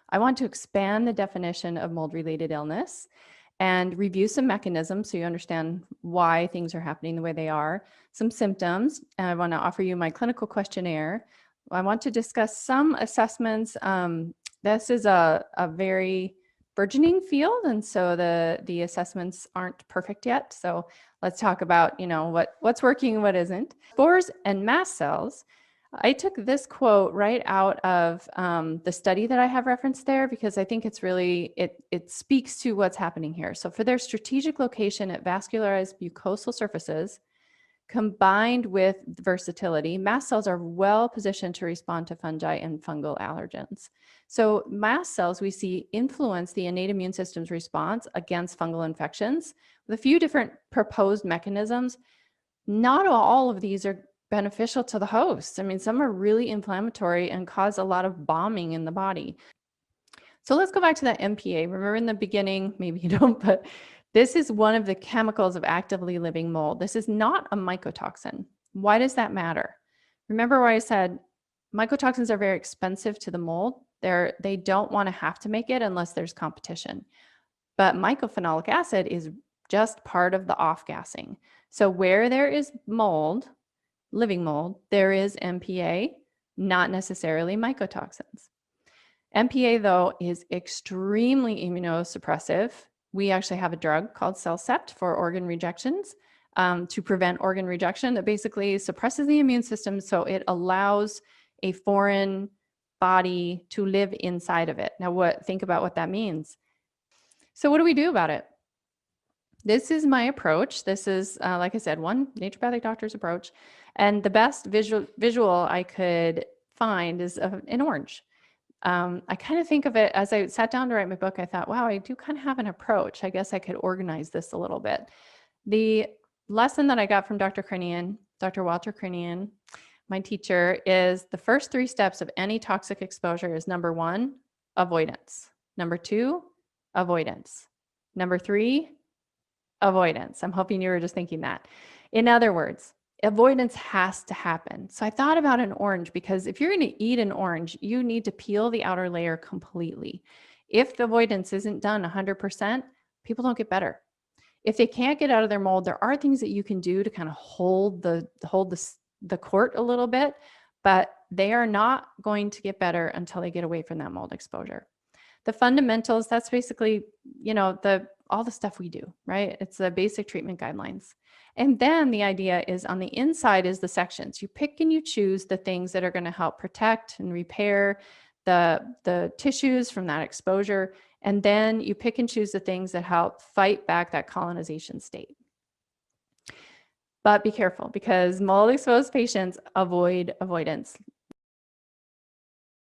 I want to expand the definition of mold-related illness and review some mechanisms so you understand why things are happening the way they are, some symptoms, and I want to offer you my clinical questionnaire. I want to discuss some assessments. This is a very burgeoning field, and so the assessments aren't perfect yet. So let's talk about, what's working and what isn't. Spores and mast cells. I took this quote right out of the study that I have referenced there because I think it's really, it speaks to what's happening here. So for their strategic location at vascularized mucosal surfaces, combined with versatility, mast cells are well positioned to respond to fungi and fungal allergens. So mast cells we see influence the innate immune system's response against fungal infections with a few different proposed mechanisms. Not all of these are beneficial to the host. I mean, some are really inflammatory and cause a lot of bombing in the body. So let's go back to that MPA. Remember in the beginning, maybe you don't, but this is one of the chemicals of actively living mold. This is not a mycotoxin. Why does that matter? Remember where I said mycotoxins are very expensive to the mold. They don't want to have to make it unless there's competition. But mycophenolic acid is just part of the off-gassing. So where there is mold, living mold, there is MPA, not necessarily mycotoxins. MPA, though, is extremely immunosuppressive. We actually have a drug called Cellcept for organ rejections to prevent organ rejection that basically suppresses the immune system so it allows a foreign body to live inside of it. Now, think about what that means. So what do we do about it? This is my approach. This is, like I said, one naturopathic doctor's approach. And the best visual I could find is an orange. I kind of think of it as I sat down to write my book, I thought, wow, I do kind of have an approach. I guess I could organize this a little bit. The lesson that I got from Dr. Walter Crinian, my teacher, is the first 3 steps of any toxic exposure is number 1, avoidance. Number 2, avoidance. Number 3, avoidance. I'm hoping you were just thinking that. In other words, avoidance has to happen. So I thought about an orange because if you're going to eat an orange, you need to peel the outer layer completely. If the avoidance isn't done 100%, people don't get better. If they can't get out of their mold, there are things that you can do to kind of hold the court a little bit, but they are not going to get better until they get away from that mold exposure. The fundamentals, that's basically, all the stuff we do, right? It's the basic treatment guidelines. And then the idea is on the inside is the sections. You pick and you choose the things that are going to help protect and repair the tissues from that exposure. And then you pick and choose the things that help fight back that colonization state. But be careful because mold exposed patients avoid avoidance.